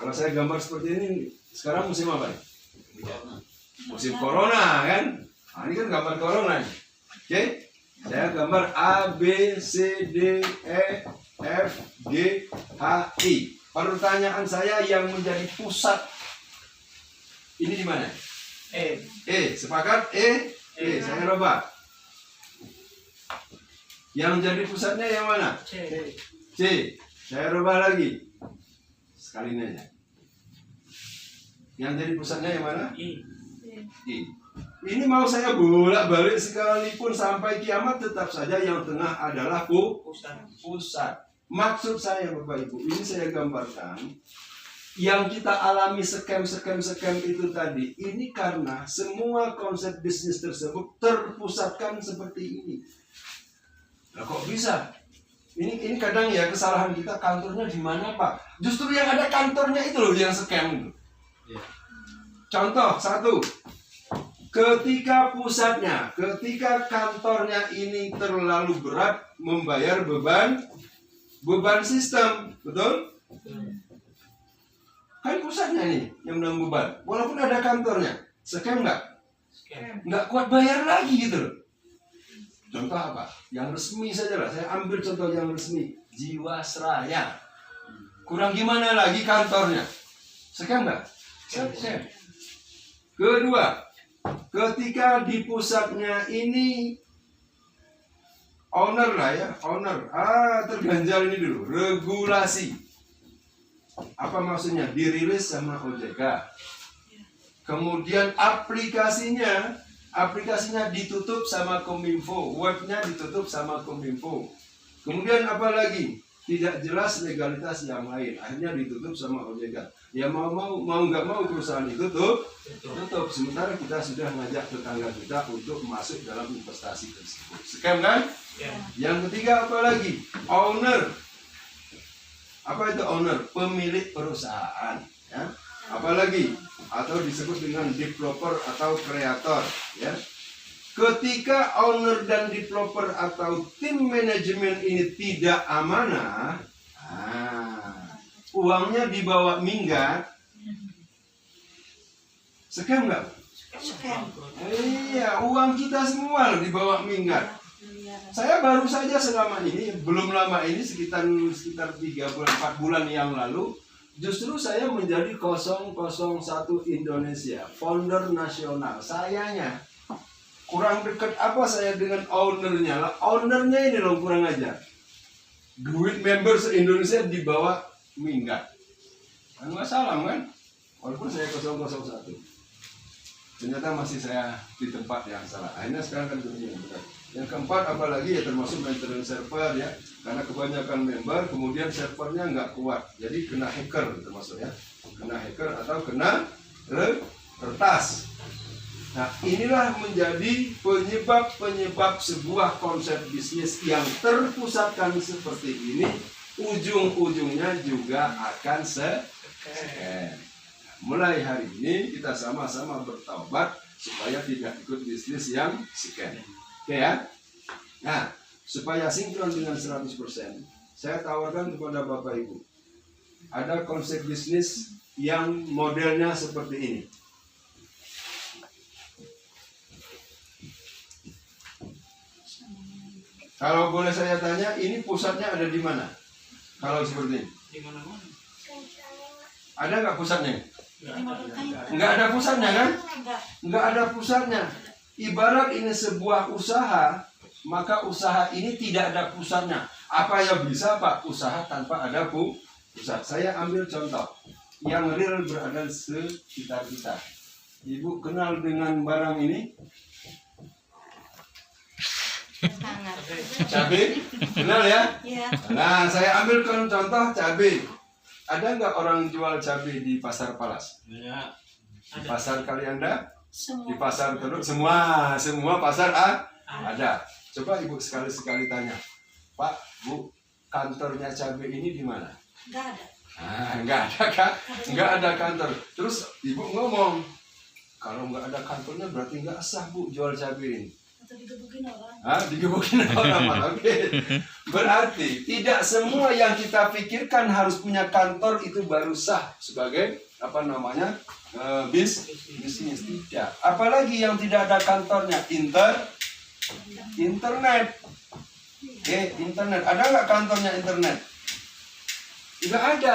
Kalau saya gambar seperti ini, sekarang musim apa nih? Musim corona kan? Nah, ini kan gambar corona nih. Oke? Saya gambar A, B, C, D, E, F, G, H, I. Pertanyaan saya yang menjadi pusat ini di mana? Sepakat? Saya rubah. Yang jadi pusatnya yang mana? C. Saya rubah lagi. Sekali aja. Yang jadi pusatnya yang mana? I. Ini mau saya bolak-balik sekalipun sampai kiamat, tetap saja yang tengah adalah pusat. Maksud saya Bapak Ibu, ini saya gambarkan yang kita alami scam itu tadi, ini karena semua konsep bisnis tersebut terpusatkan seperti ini. Nah, kok bisa? Ini kadang ya kesalahan kita, kantornya di mana Pak? Justru yang ada kantornya itu loh yang scam itu. Contoh satu, ketika kantornya ini terlalu berat membayar beban sistem, betul? Kan pusatnya nih yang menanggung beban, walaupun ada kantornya, scam nggak? Nggak kuat bayar lagi gitu loh. Contoh apa? Yang resmi saja lah. Saya ambil contoh yang resmi, Jiwasraya. Kurang gimana lagi kantornya? Scam nggak? Scam. Kedua, ketika di pusatnya ini owner, terganjal ini dulu, regulasi. Apa maksudnya? Dirilis sama OJK. Kemudian aplikasinya ditutup sama Kominfo, webnya ditutup sama Kominfo. Kemudian apa lagi? Tidak jelas legalitas yang lain, akhirnya ditutup sama OJK. Ya mau nggak mau perusahaan itu tutup. Sementara kita sudah ngajak tetangga kita untuk masuk dalam investasi tersebut. Scam kan? Yang ketiga apa lagi? Owner. Apa itu owner? Pemilik perusahaan. Ya. Apalagi atau disebut dengan developer atau kreator. Ya. Ketika owner dan developer atau tim manajemen ini tidak amanah, uangnya dibawa minggat, scam nggak? Scam. Iya, uang kita semua dibawa minggat. Saya baru saja selama ini, belum lama ini, sekitar 3-4 bulan yang lalu, justru saya menjadi 001 Indonesia, founder nasional. Sayangnya kurang dekat apa saya dengan ownernya lah. Ownernya ini loh kurang aja. Duit member se-Indonesia dibawa minggat. Kan masalah kan? Walaupun saya 001. Ternyata masih saya di tempat yang salah. Akhirnya sekarang kan begini. Yang keempat apalagi ya termasuk maintenance server ya. Karena kebanyakan member kemudian servernya nggak kuat. Jadi kena hacker termasuk ya. Kena hacker atau kena retas. Nah, inilah menjadi penyebab sebuah konsep bisnis yang terpusatkan seperti ini, ujung-ujungnya juga akan scam. Mulai hari ini kita sama-sama bertaubat supaya tidak ikut bisnis yang scam. Oke ya? Nah, supaya sinkron dengan 100%, saya tawarkan kepada Bapak Ibu, ada konsep bisnis yang modelnya seperti ini. Kalau boleh saya tanya, ini pusatnya ada di mana? Kalau seperti ini? Di mana-mana. Ada nggak pusatnya? Nggak ada pusatnya kan? Nggak ada pusatnya. Ibarat ini sebuah usaha, maka usaha ini tidak ada pusatnya. Apa yang bisa Pak usaha tanpa ada pusat? Saya ambil contoh yang real berada sekitar kita. Ibu kenal dengan barang ini? Sangat. Cabai, kenal ya? Iya. Nah, saya ambil contoh cabai. Ada nggak orang jual cabai di pasar Palas? Ya. Di pasar Kalianda? Semua. Di pasar Teluk? Semua pasar ada. Coba Ibu sekali-sekali tanya, Pak, Bu, kantornya cabai ini di mana? Nggak ada. Nggak ada kan? Nggak ada kantor. Terus Ibu ngomong, kalau nggak ada kantornya berarti nggak sah Bu jual cabai ini. Digebukin orang, Pak. Oke. Berarti tidak semua yang kita pikirkan harus punya kantor itu baru sah sebagai bisnis. Tidak. Apalagi yang tidak ada kantornya, internet. Internet. Ada nggak kantornya internet? Nggak ada.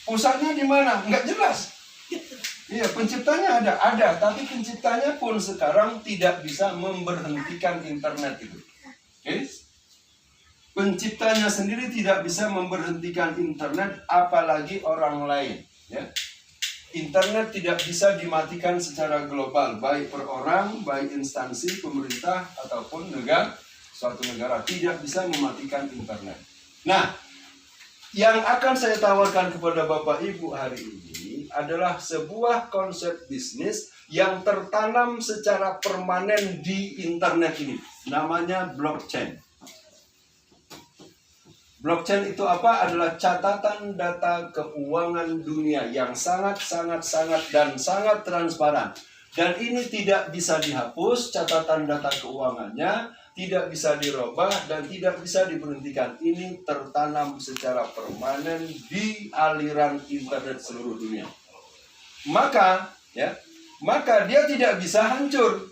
Pusatnya di mana? Nggak jelas. Iya, penciptanya ada, tapi penciptanya pun sekarang tidak bisa memberhentikan internet itu. Oke? Penciptanya sendiri tidak bisa memberhentikan internet, apalagi orang lain. Ya. Internet tidak bisa dimatikan secara global, baik per orang, baik instansi, pemerintah, ataupun suatu negara tidak bisa mematikan internet. Nah, yang akan saya tawarkan kepada Bapak Ibu hari ini adalah sebuah konsep bisnis yang tertanam secara permanen di internet ini. Namanya blockchain. Blockchain itu apa? Adalah catatan data keuangan dunia yang sangat transparan. Dan ini tidak bisa dihapus, catatan data keuangannya tidak bisa dirubah dan tidak bisa diberhentikan. Ini tertanam secara permanen di aliran internet seluruh dunia. Maka dia tidak bisa hancur,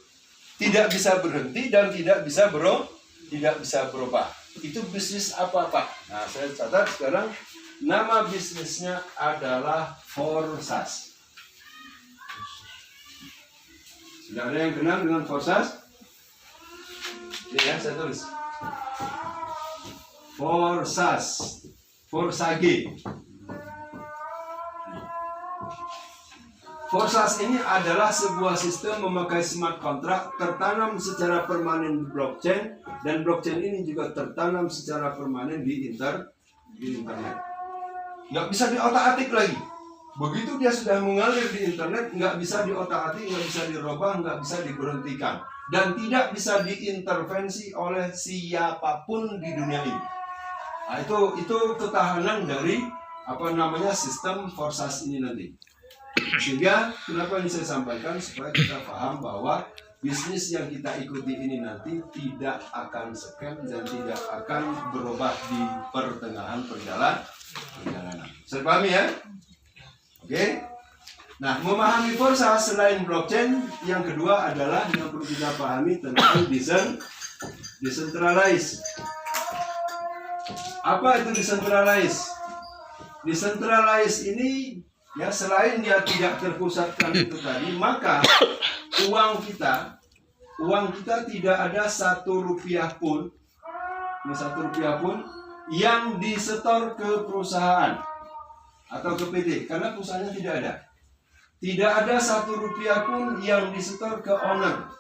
tidak bisa berhenti dan tidak bisa berubah. Itu bisnis apa, Pak? Nah, saya catat sekarang nama bisnisnya adalah Forsas. Sudah ada yang kenal dengan Forsas? Ini ya, saya tulis. Forsage. Forsas ini adalah sebuah sistem memakai smart contract tertanam secara permanen di blockchain, dan blockchain ini juga tertanam secara permanen di internet. Nggak bisa diotak-atik lagi. Begitu dia sudah mengalir di internet, nggak bisa diotak-atik, nggak bisa dirubah, nggak bisa diberhentikan, dan tidak bisa diintervensi oleh siapapun di dunia ini. Nah, itu ketahanan dari sistem Forsas ini nanti. Sehingga kenapa ini saya sampaikan, supaya kita paham bahwa bisnis yang kita ikuti ini nanti tidak akan scam dan tidak akan berubah di pertengahan perjalanan. Saya pahami ya? Oke. Nah, memahami Forsas selain blockchain, yang kedua adalah yang perlu kita pahami tentang decentralized. Apa itu decentralized? Decentralized ini ya, selain dia tidak terpusatkan itu tadi, maka uang kita tidak ada ₹1 pun, yang disetor ke perusahaan atau ke PT, karena perusahaannya tidak ada. Tidak ada ₹1 pun yang disetor ke owner.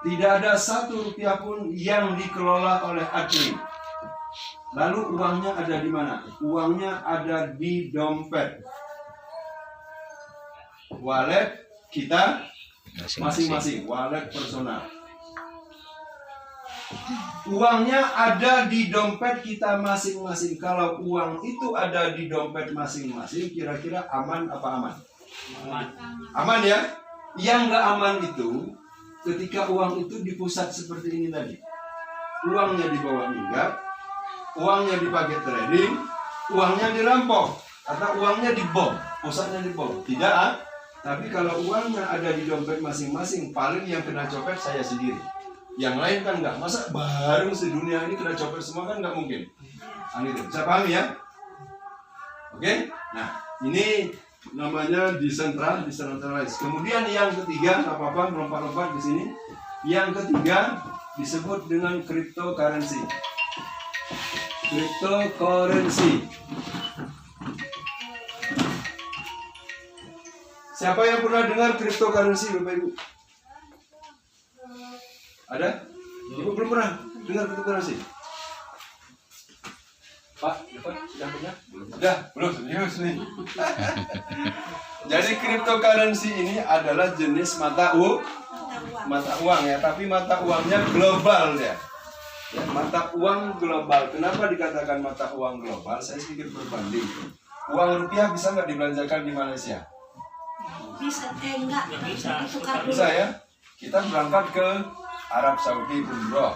Tidak ada ₹1 pun yang dikelola oleh admin. Lalu uangnya ada di mana? Uangnya ada di dompet, wallet kita masing-masing, wallet personal. Uangnya ada di dompet kita masing-masing. Kalau uang itu ada di dompet masing-masing, kira-kira aman apa aman? Aman ya? Yang nggak aman itu ketika uang itu di pusat seperti ini tadi. Uangnya dibawa minggat, uangnya dipakai trading, uangnya dirampok, atau uangnya dibom, pusatnya dibom. Tidak, tapi kalau uangnya ada di dompet masing-masing, paling yang kena copet saya sendiri. Yang lain kan enggak. Masa bareng sedunia ini kena copet semua, kan nggak mungkin. Gitu. Bisa paham ya? Oke? Nah, ini namanya decentralized. Kemudian yang ketiga, nggak apa-apa melompat-lompat di sini. Yang ketiga disebut dengan cryptocurrency. Siapa yang pernah dengar cryptocurrency, Bapak Ibu? Ada? Ibu belum pernah dengar cryptocurrency? Pak, sudah punya? Belum. Serius nih. Jadi cryptocurrency ini adalah jenis mata uang ya, tapi mata uangnya global ya. Ya, mata uang global. Kenapa dikatakan mata uang global? Saya sedikit berbanding. Uang rupiah bisa nggak dibelanjakan di Malaysia? Bisa, enggak. Bisa. Ditukar dulu. Bisa ya. Kita berangkat ke Arab Saudi umroh,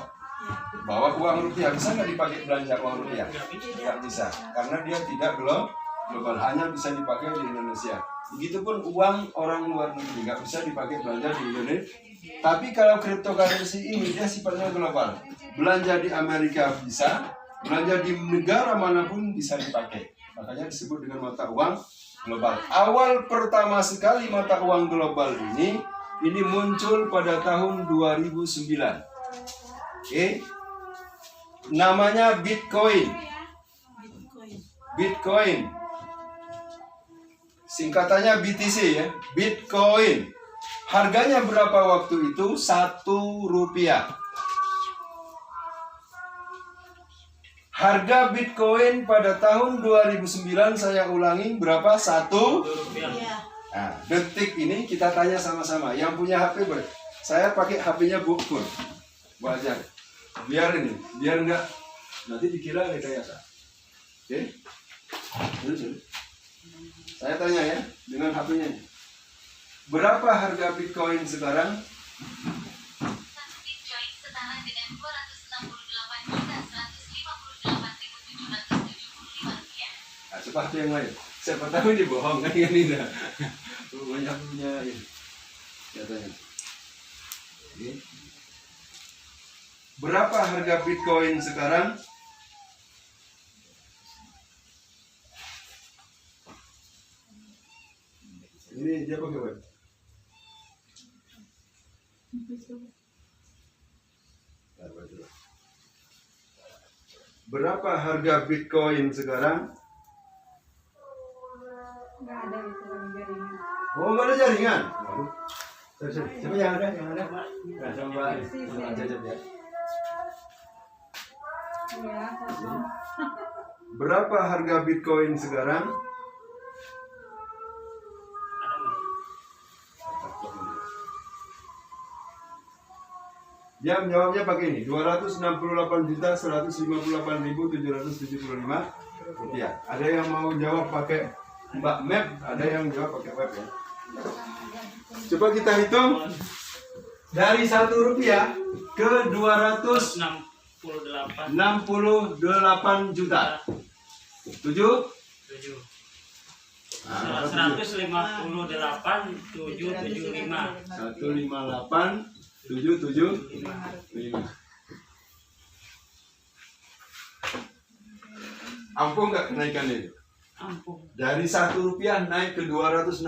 bawa uang rupiah, bisa nggak dipakai belanja uang rupiah? Nggak bisa, karena dia tidak global, hanya bisa dipakai di Indonesia. Begitupun uang orang luar negeri nggak bisa dipakai belanja di Indonesia. Tapi kalau cryptocurrency ini dia sifatnya global, belanja di Amerika bisa, belanja di negara manapun bisa dipakai. Makanya disebut dengan mata uang global. Awal pertama sekali mata uang global ini muncul pada tahun 2009. Oke. Namanya Bitcoin. Bitcoin. Singkatannya BTC ya, Bitcoin. Harganya berapa waktu itu? 1 rupiah. Harga Bitcoin pada tahun 2009, saya ulangi, berapa? 1 Iya. Nah, detik ini kita tanya sama-sama. Yang punya HP boleh. Saya pakai HP-nya Bu Pur. Wajar. Biar enggak nanti dikira rekayasa. Oke? Terus. Saya tanya ya dengan HP-nya. Berapa harga Bitcoin sekarang? Satu Bitcoin setara dengan 268.158.775 rupiah. Nah, seperti yang lain. Siapa tahu ini bohong kan ini dah. Banyak punya ini. Katanya. Oke. Berapa harga Bitcoin sekarang? Ini dia pakai web. Berapa harga Bitcoin sekarang? Nggak ada itu jaringan. Oh, nggak ada jaringan. Waduh. Coba yang ada. Nah, coba aja ya. Iya, kosong. Berapa harga Bitcoin sekarang? Dia menjawabnya pakai ini, 268.158.775 rupiah. Ada yang mau jawab pakai Mbak Map, ada yang jawab pakai web ya. Coba kita hitung dari 1 rupiah ke 268 juta. 7? 158.775. 158.775. Ampuh nggak kenaikannya itu? Ampun. Dari 1 rupiah naik ke 268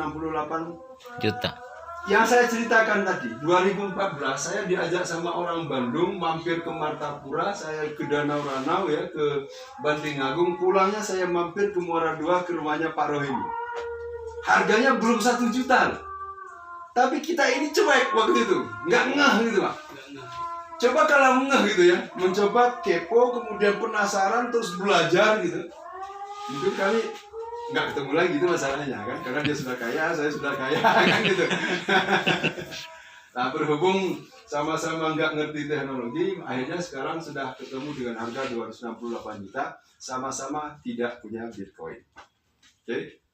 juta. Yang saya ceritakan tadi, 2014 saya diajak sama orang Bandung mampir ke Martapura, saya ke Danau Ranau ya, ke Banting Agung, pulangnya saya mampir ke Muara II ke rumahnya Pak Rohim. Harganya belum 1 juta. Tapi kita ini cuek waktu itu, nggak ngeh gitu Pak. Coba kalau ngeh gitu ya, mencoba kepo, kemudian penasaran, terus belajar gitu. Mungkin kami nggak ketemu lagi itu masalahnya kan, karena dia sudah kaya, saya sudah kaya kan gitu. Nah, berhubung sama-sama nggak ngerti teknologi, akhirnya sekarang sudah ketemu dengan harga 268 juta, sama-sama tidak punya Bitcoin. Oke?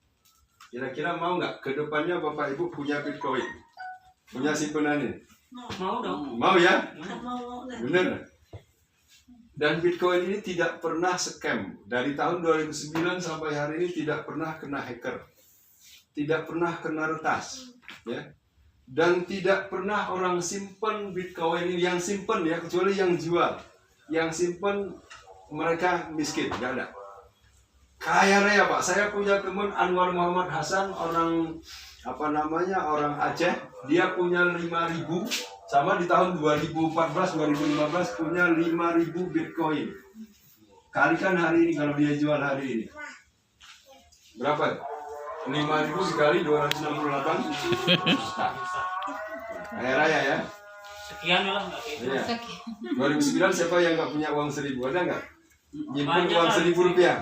Kira-kira mau nggak kedepannya Bapak Ibu punya Bitcoin? Punya simpenannya? Mau dong. Mau ya? Mau. Bener. Dan Bitcoin ini tidak pernah scam. Dari tahun 2009 sampai hari ini tidak pernah kena hacker. Tidak pernah kena retas. Ya. Dan tidak pernah orang simpen Bitcoin ini, yang simpen ya, kecuali yang jual. Yang simpen mereka miskin, nggak ada. Kaya raya Pak. Saya punya teman Anwar Muhammad Hasan, orang orang Aceh. Dia punya 5.000, sama di tahun 2014-2015 punya 5.000 Bitcoin. Kalikan hari ini kalau dia jual hari ini. Berapa? 5.000 dikali 268 juta. Kaya raya ya. Sekian lah nggak gitu. Iya. 2009 siapa yang nggak punya uang 1.000? Ada nggak? Nyimpen Banyak uang lah. 1.000 rupiah.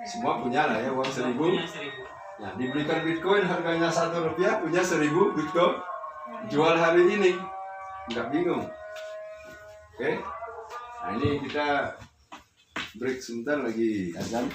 Semua punya lah ya uang 1.000. Punya 1.000. Nah, dibelikan Bitcoin harganya 1 rupiah, punya 1.000 Bitcoin. Jual hari ini. Nggak bingung. Oke. Nah, ini kita break sebentar lagi azan.